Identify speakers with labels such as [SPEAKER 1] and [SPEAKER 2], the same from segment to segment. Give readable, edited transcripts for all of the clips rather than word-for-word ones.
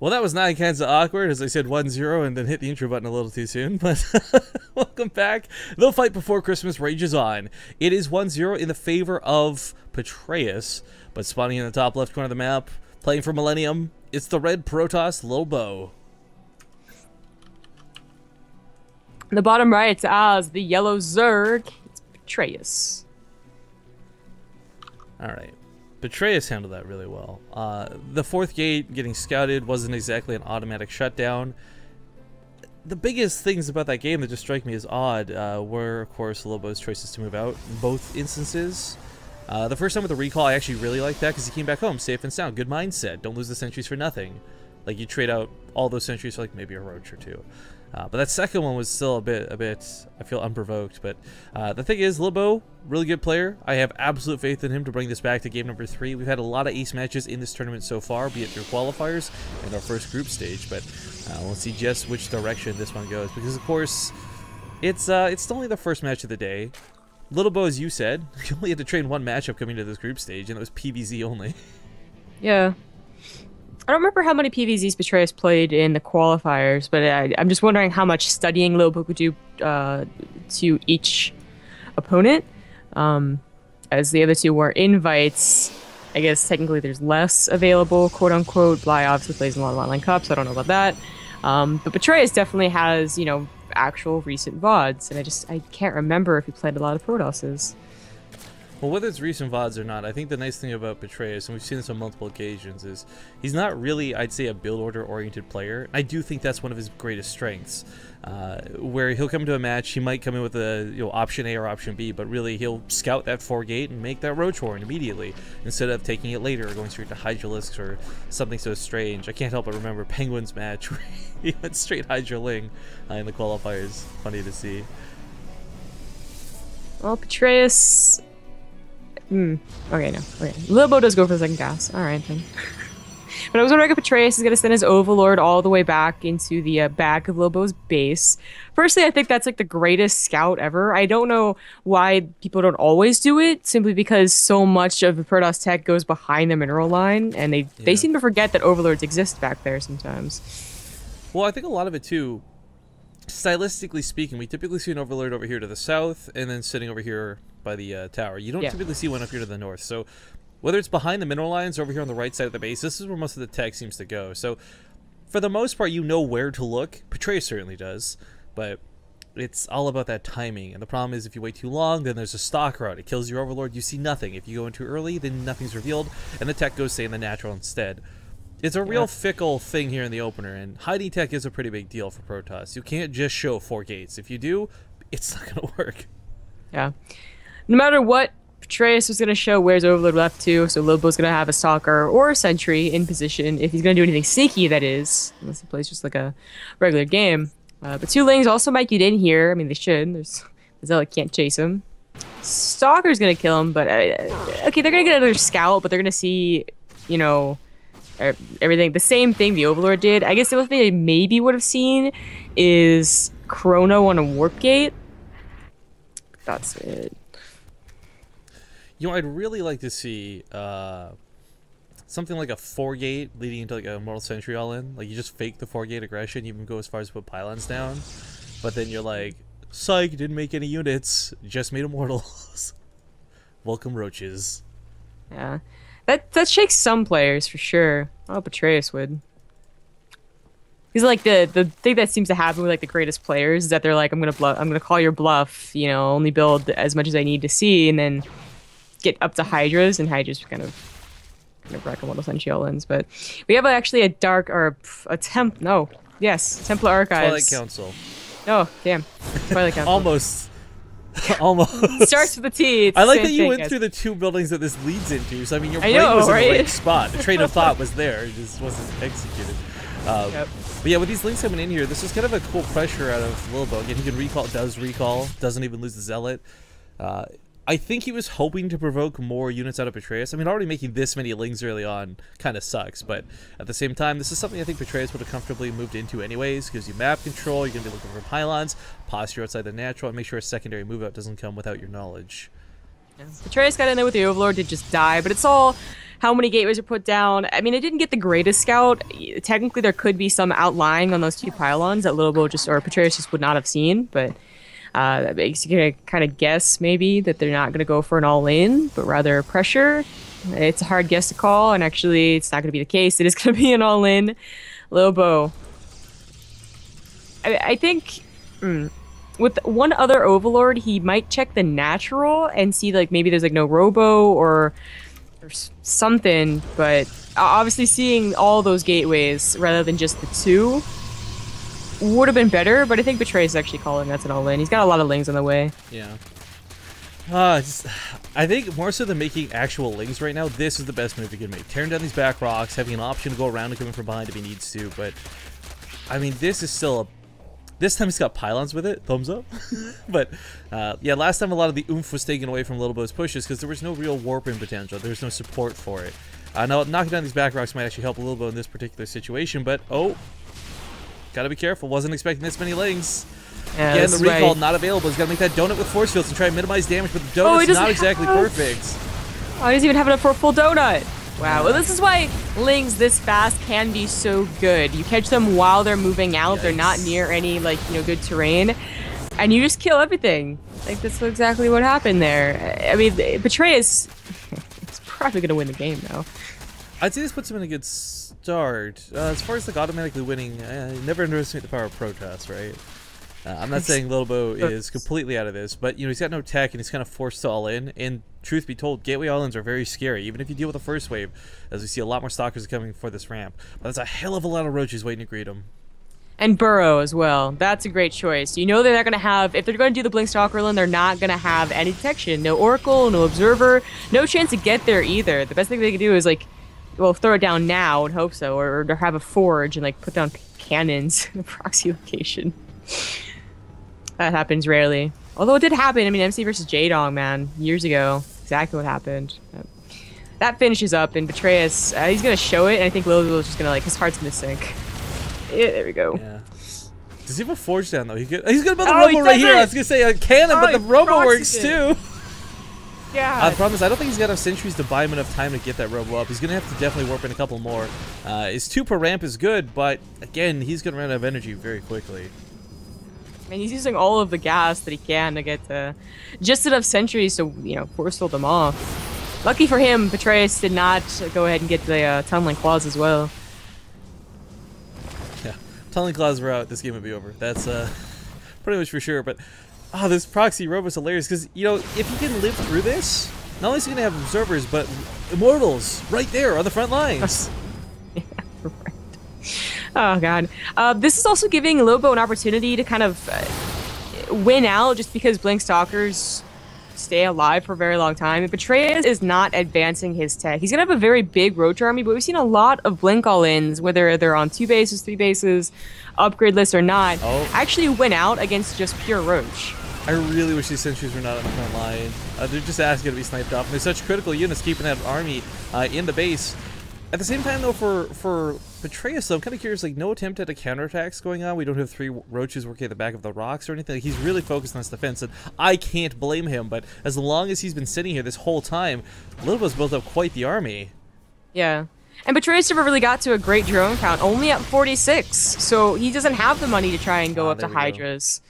[SPEAKER 1] Well, that was not kind of awkward as I said 1-0 and then hit the intro button a little too soon, but welcome back. The fight before Christmas rages on. It is 1-0 in the favor of Petraeus, but spawning in the top left corner of the map, playing for Millennium, it's the red Protoss Lilbow.
[SPEAKER 2] The bottom right, it's Az, the yellow Zerg, it's Petraeus.
[SPEAKER 1] Alright. Petraeus handled that really well. The fourth gate getting scouted wasn't exactly an automatic shutdown. The biggest things about that game that just strike me as odd were, of course, Lilbow's choices to move out in both instances. The first time with the recall, I actually really liked that because he came back home safe and sound. Good mindset. Don't lose the sentries for nothing. Like, you trade out all those sentries for, like, maybe a roach or two. But that second one was still a bit, I feel, unprovoked. But the thing is, Lilbow, really good player. I have absolute faith in him to bring this back to game number 3. We've had a lot of ace matches in this tournament so far, be it through qualifiers and our first group stage. But we'll see just which direction this one goes. Because, of course, it's only the first match of the day. Lilbow, as you said, you only had to train one matchup coming to this group stage, and it was PvZ only.
[SPEAKER 2] Yeah. I don't remember how many PvZs Petraeus played in the qualifiers, but I'm just wondering how much studying Lilbow could do to each opponent. As the other two were invites, I guess technically there's less available, quote-unquote. Bly obviously plays in a lot of online cups, so I don't know about that. But Petraeus definitely has, you know, actual recent VODs, and I can't remember if he played a lot of Protosses.
[SPEAKER 1] Well, whether it's recent VODs or not, I think the nice thing about Petraeus, and we've seen this on multiple occasions, is he's not really, I'd say, a build order oriented player. I do think that's one of his greatest strengths, where he'll come into a match, he might come in with a option A or option B, but really he'll scout that 4-gate and make that Roach Horn immediately, instead of taking it later or going straight to Hydralisks or something so strange. I can't help but remember Penguin's match where he went straight Hydraling in the qualifiers. Funny to see.
[SPEAKER 2] Well, Petraeus... Okay, no. Okay. Lilbow does go for the second gas. Alright, then. But I was wondering if Petraeus is going to send his Overlord all the way back into the back of Lilbow's base. Firstly, I think that's like the greatest scout ever. I don't know why people don't always do it, simply because so much of the Protoss tech goes behind the mineral line, and they seem to forget that Overlords exist back there sometimes.
[SPEAKER 1] Well, I think a lot of it, too, stylistically speaking, we typically see an Overlord over here to the south, and then sitting over here by the tower. You don't typically see one up here to the north. So whether it's behind the mineral lines or over here on the right side of the base, this is where most of the tech seems to go. So for the most part, you know where to look. Petraeus certainly does, but it's all about that timing. And the problem is if you wait too long, then there's a stalker out. It kills your Overlord. You see nothing. If you go in too early, then nothing's revealed, and the tech goes, say, in the natural instead. It's a real fickle thing here in the opener, and hiding tech is a pretty big deal for Protoss. You can't just show 4 gates. If you do, it's not going to work.
[SPEAKER 2] Yeah. No matter what, Petraeus was going to show where's Overlord left to, so Lilbow's going to have a Stalker or a Sentry in position, if he's going to do anything sneaky, that is, unless he plays just like a regular game. But 2 Lings also might get in here. I mean, they should. The Zealot can't chase him. Stalker's going to kill him, but... okay, they're going to get another Scout, but they're going to see, you know, everything. The same thing the Overlord did. I guess the only thing they maybe would have seen is Chrono on a Warp Gate. That's it.
[SPEAKER 1] You know, I'd really like to see something like a 4-gate leading into like a Immortal Sentry all-in. Like, you just fake the 4-gate aggression, you even go as far as to put pylons down. But then you're like, psych, didn't make any units, just made Immortals. Welcome roaches.
[SPEAKER 2] Yeah. That shakes some players, for sure. Oh, Petraeus would. Because like the thing that seems to happen with like the greatest players is that they're like, I'm gonna call your bluff, you know, only build as much as I need to see, and then get up to Hydras, and Hydras kind of wreck Immortal Sentry all-ins. But we have actually a dark, or a Templar Archives.
[SPEAKER 1] Twilight Council.
[SPEAKER 2] Oh, damn. Twilight Council.
[SPEAKER 1] Almost. Almost.
[SPEAKER 2] Starts with a T. It's
[SPEAKER 1] I like
[SPEAKER 2] the
[SPEAKER 1] that
[SPEAKER 2] same
[SPEAKER 1] you
[SPEAKER 2] thing,
[SPEAKER 1] went
[SPEAKER 2] guys.
[SPEAKER 1] through the 2 buildings that this leads into, so I mean your brain
[SPEAKER 2] know,
[SPEAKER 1] was in the
[SPEAKER 2] right?
[SPEAKER 1] right spot. The train of thought was there, it just wasn't executed. But yeah, with these Lings coming in here, this is kind of a cool pressure out of Lilbow. Again, he can recall, doesn't even lose the Zealot. I think he was hoping to provoke more units out of Petraeus. I mean, already making this many Lings early on kind of sucks, but at the same time, this is something I think Petraeus would have comfortably moved into anyways. Gives you map control, you're going to be looking for pylons, posture outside the natural, and make sure a secondary move out doesn't come without your knowledge.
[SPEAKER 2] Yeah. Petraeus got in there with the Overlord to just die, but it's all how many gateways are put down. I mean, it didn't get the greatest scout. Technically, there could be some outlying on those 2 pylons that Lilbow or Petraeus just would not have seen, but that makes you kind of guess maybe that they're not going to go for an all-in, but rather pressure. It's a hard guess to call, and actually, it's not going to be the case. It is going to be an all-in. Lilbow. I think with one other Overlord, he might check the natural and see like maybe there's like no Robo or something, but obviously seeing all those gateways rather than just the 2 would have been better, but I think Petraeus is actually calling that's an all-in. He's got a lot of lings on the way.
[SPEAKER 1] Yeah. I think more so than making actual lings right now, this is the best move he can make. Tearing down these back rocks, having an option to go around and come in from behind if he needs to, but I mean, this is still a... This time he's got pylons with it. Thumbs up. But, yeah, last time a lot of the oomph was taken away from Lilbow's pushes because there was no real warping potential. There was no support for it. Now, knocking down these back rocks might actually help Lilbow in this particular situation, but, oh, gotta be careful. Wasn't expecting this many lings.
[SPEAKER 2] Yeah,
[SPEAKER 1] Again, the recall not available. He's gotta make that donut with force fields and try and minimize damage, but the donut's not exactly perfect.
[SPEAKER 2] Oh, he doesn't even have enough for a full donut. Wow, well, this is why lings this fast can be so good. You catch them while they're moving out. Yikes. They're not near any, like, you know, good terrain. And you just kill everything. Like, that's exactly what happened there. I mean, Petraeus is probably going to win the game, though.
[SPEAKER 1] I'd say this puts him in a good start. As far as, like, automatically winning, never underestimate the power of protest, right? I'm not saying Lilbow is completely out of this, but, you know, he's got no tech and he's kind of forced to all in. And truth be told, gateway all-ins are very scary, even if you deal with the first wave, as we see a lot more stalkers coming for this ramp. But there's a hell of a lot of roaches waiting to greet him.
[SPEAKER 2] And Burrow as well. That's a great choice. You know they're not going to have, if they're going to do the Blink Stalker Lin, they're not going to have any detection. No Oracle, no Observer, no chance to get there either. The best thing they can do is, like, well, throw it down now and hope so, or have a forge and, like, put down cannons in a proxy location. That happens rarely. Although it did happen. I mean, MC versus J-Dong, man, years ago. Exactly what happened. That finishes up, and Petraeus, he's going to show it, and I think Lilbow's just going to, like, his heart's going to sink. Yeah, there we go.
[SPEAKER 1] Yeah. Does he have a forge down, though? He's going to build a Robo right here. I was going to say a cannon, but the Robo works, too.
[SPEAKER 2] Yeah.
[SPEAKER 1] The problem is I don't think he's got enough sentries to buy him enough time to get that Robo up. He's going to have to definitely warp in a couple more. His 2 per ramp is good, but, again, he's going to run out of energy very quickly.
[SPEAKER 2] And he's using all of the gas that he can to get just enough sentries to, you know, force fill them off. Lucky for him, Petraeus did not go ahead and get the tunneling claws as well.
[SPEAKER 1] Yeah, tunneling claws were out, this game would be over. That's pretty much for sure. But this proxy Robo's hilarious because, you know, if he can live through this, not only is he going to have observers, but immortals right there on the front lines.
[SPEAKER 2] Yeah, right. Oh, God. This is also giving Lilbow an opportunity to kind of win out just because Blink Stalkers stay alive for a very long time. And Petraeus is not advancing his tech. He's going to have a very big Roach army, but we've seen a lot of Blink all-ins, whether they're on 2 bases, 3 bases, upgrade lists or not, actually win out against just pure Roach.
[SPEAKER 1] I really wish these sentries were not on the front line. They're just asking to be sniped off. And they're such critical units keeping that army in the base. At the same time, though, for Petraeus, though, I'm kind of curious, like, no attempt at a counterattacks going on. We don't have 3 roaches working at the back of the rocks or anything. Like, he's really focused on his defense, and I can't blame him. But as long as he's been sitting here this whole time, Lilbow's built up quite the army.
[SPEAKER 2] Yeah. And Petraeus never really got to a great drone count, only at 46. So he doesn't have the money to try and go up to Hydras.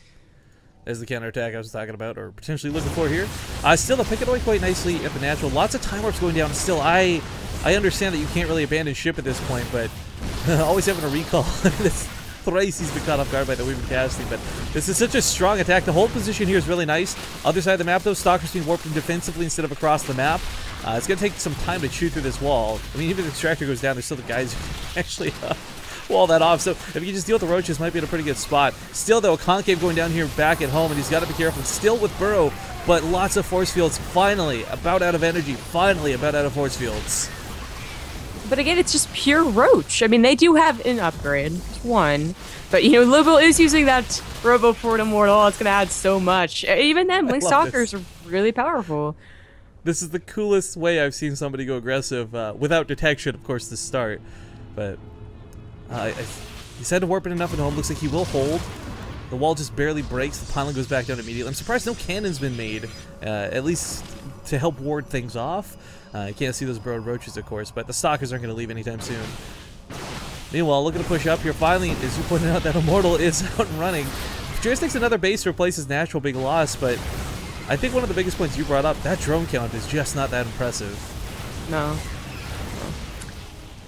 [SPEAKER 1] There's the counterattack I was talking about, or potentially looking for here. Still, they'll pick it away quite nicely at the natural. Lots of time warps going down. Still, I understand that you can't really abandon ship at this point, but always having a recall. This thrice he's been caught off guard by the we've been casting, but this is such a strong attack. The whole position here is really nice. Other side of the map, though, Stalker's being warped in defensively instead of across the map. It's going to take some time to chew through this wall. I mean, even if the extractor goes down, there's still the guys who actually wall that off. So if you just deal with the roaches, might be in a pretty good spot. Still, though, a concave going down here back at home, and he's got to be careful. Still with Burrow, but lots of force fields. Finally, about out of energy. Finally, about out of force fields.
[SPEAKER 2] But again, it's just pure Roach. I mean, they do have an upgrade, one. But, you know, Lilbow is using that Robo Fort Immortal. It's going to add so much. Even then, Blink Stalkers are really powerful.
[SPEAKER 1] This is the coolest way I've seen somebody go aggressive, without detection, of course, to start. But he's had to warp it enough at home. Looks like he will hold. The wall just barely breaks. The pylon goes back down immediately. I'm surprised no cannon's been made, at least to help ward things off. You can't see those burrowed roaches, of course, but the stalkers aren't going to leave anytime soon. Meanwhile, looking to push up here. Finally, as you pointed out, that Immortal is out and running. Petraeus takes another base to replace his natural big loss, but I think one of the biggest points you brought up, that drone count is just not that impressive.
[SPEAKER 2] No.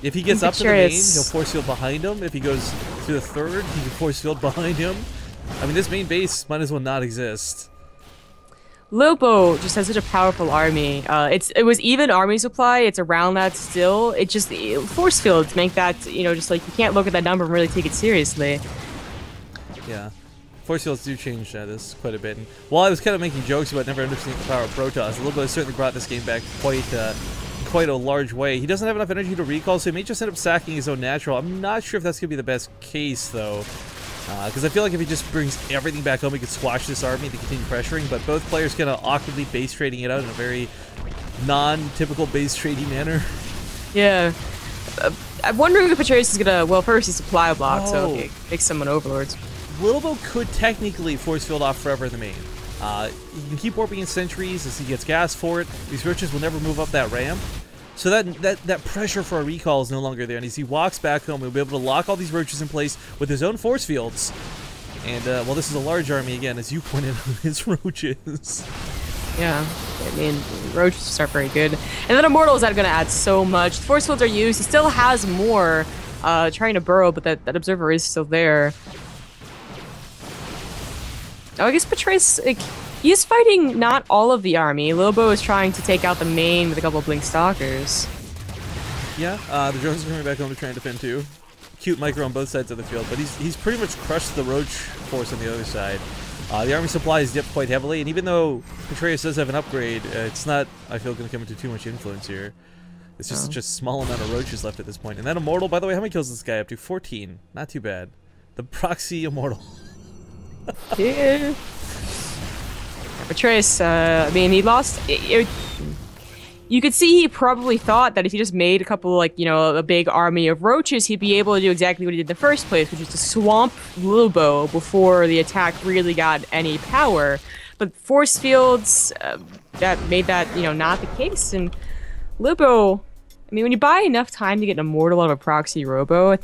[SPEAKER 1] If he gets up to the main, he'll force field behind him. If he goes to the third, he can force field behind him. I mean, this main base might as well not exist.
[SPEAKER 2] Lilbow just has such a powerful army. It was even army supply. It's around that still. It just force fields make that, you know, just like you can't look at that number and really take it seriously.
[SPEAKER 1] Yeah, force fields do change this quite a bit. And while I was kind of making jokes about never understanding the power of Protoss, Lilbow has certainly brought this game back quite a large way. He doesn't have enough energy to recall, so he may just end up sacking his own natural. I'm not sure if that's going to be the best case, though. Because I feel like if he just brings everything back home, he could squash this army to continue pressuring, but both players kind of awkwardly base trading it out in a very non-typical base trading manner.
[SPEAKER 2] Yeah. I'm wondering if Petraeus is gonna, well, first he's supply block, so okay, take someone overlords.
[SPEAKER 1] Lilbow could technically force field off forever in the main. He can keep warping in sentries as he gets gas for it. These roaches will never move up that ramp. So that pressure for a recall is no longer there, and as he walks back home, he'll be able to lock all these roaches in place with his own force fields. And, well, this is a large army, again, as you pointed out, his roaches.
[SPEAKER 2] Yeah, I mean, roaches just aren't very good. And then Immortals are going to add so much. The force fields are used. He still has more trying to burrow, but that Observer is still there. Oh, I guess Petraeus, like, he's fighting not all of the army. Lilbow is trying to take out the main with a couple of Blink Stalkers.
[SPEAKER 1] Yeah, the drones are coming back home to try and defend too. Cute micro on both sides of the field, but he's pretty much crushed the roach force on the other side. The army supply is dipped quite heavily, and even though Petraeus does have an upgrade, it's not, I feel, going to come into too much influence here. It's just such a small amount of roaches left at this point. And that Immortal, by the way, how many kills is this guy up to? 14. Not too bad. The proxy Immortal.
[SPEAKER 2] Yeah. Petraeus, I mean, he lost. You could see he probably thought that if he just made a couple, like, you know, a big army of roaches, he'd be able to do exactly what he did in the first place, which is to swamp Lilbow before the attack really got any power. But force fields, that made that, you know, not the case. And Lilbow, I mean, when you buy enough time to get an Immortal out of a proxy robo,